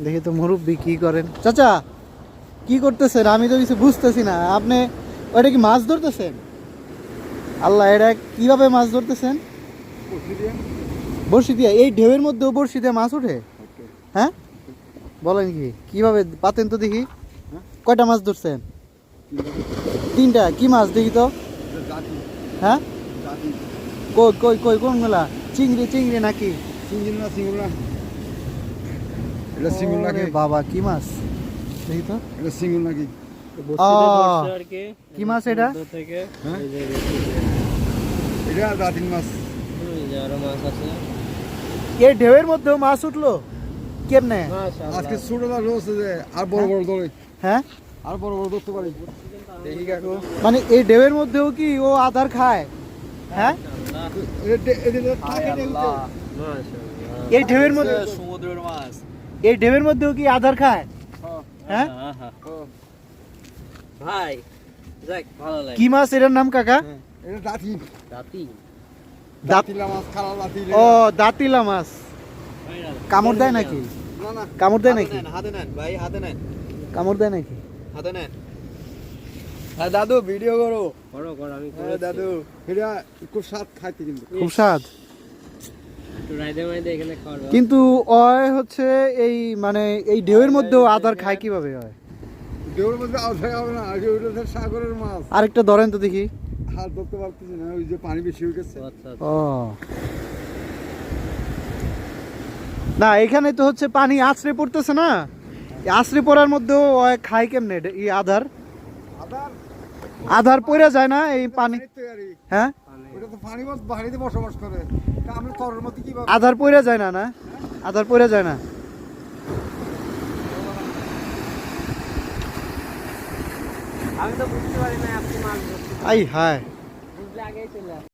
দেখি তো মুরব্বি কি করেন। চাচা কি করতেছেন? আমি তো কিছু বুঝতেছি না। আপনি ওইটা কি মাছ ধরতেছেন? আল্লাহ, এটা কিভাবে মাছ ধরতেছেন? বড়শি দিয়ে? এই ঢেউয়ের মধ্যেও বড়শি দিয়ে মাছ ওঠে? হ্যাঁ, বলেন কি, কিভাবে পাতেন তো দেখি। কয়টা মাছ ধরছেন? 3টা। কি মাছ দেখি তো? হ্যাঁ, কই কই কই কোন মেলা? চিংড়ি চিংড়ি নাকি? ওরে বাবা, কি মাছ দেখি তো। কি মাছ এটা? এই ঢেউয়ের মধ্যেও মাছ উঠলো কেমনে? আজকে ছোটটা রয়েছে যে আর বড় বড় ধরে। হ্যাঁ, আর বড় বড় ধরতে পারি। দেখি কাকু, মানে এই ঢেউয়ের মধ্যেও কি ও আধার খায়? হ্যাঁ, এই ঢেউয়ের মধ্যে, সমুদ্রের মাছ। এই ঢেউয়ের মধ্যেও কি আধার খায়? হ্যাঁ ভাই, যাক ভালো লাগে। কি মাছ এটার নাম কাকা? এটা দাঁতি। দাঁতি? দাঁতিলা মাছ, খালা দাঁতিলা। ও, দাঁতিলা মাছ। কামড় দেয় নাকি? না না, কামড় দেয় নাকি? হাতে নেন ভাই, হাতে নেন, কামড় দেয় নাকি? হাতে নেন। হ্যাঁ দাদু, ভিডিও করো। করো করো, আমি হ্যাঁ দাদু, এটা খুব স্বাদ খাইতে কিন্তু। খুব স্বাদ। একটু রাইদে মাইদে এখানে খাওয়া। কিন্তু ওই হচ্ছে এই মানে এই ঢেউয়ের মধ্যেও আধার খায় কিভাবে হয়? দেওয়ার মধ্যে আওয়াজ হবে না, ওটা সাগরের মাছ। আরেকটা ধরেন তো দেখি। হাত ধরতে পারতেছি না, ওই যে পানি বেশি হয়ে গেছে। আচ্ছা ও না, এখানে তো হচ্ছে পানি আছড়ে পড়তেছে না, আছড়ে পড়ার মধ্যেও ওই খায় কেমনে এই আধার? আদার আধার পড়ে যায় না এই পানি? তৈরি। হ্যাঁ, ওটা তো পানি মাছ বাড়িতে বসবাস করে। তা আমরা তরের মধ্যে কিভাবে? আধার পড়ে যায় না? না, আধার পড়ে যায় না। আমি তো বুঝতে পারি না আপনি মাছ ধরতে। আই হায়। বুঝলে আগেই চলে আসে।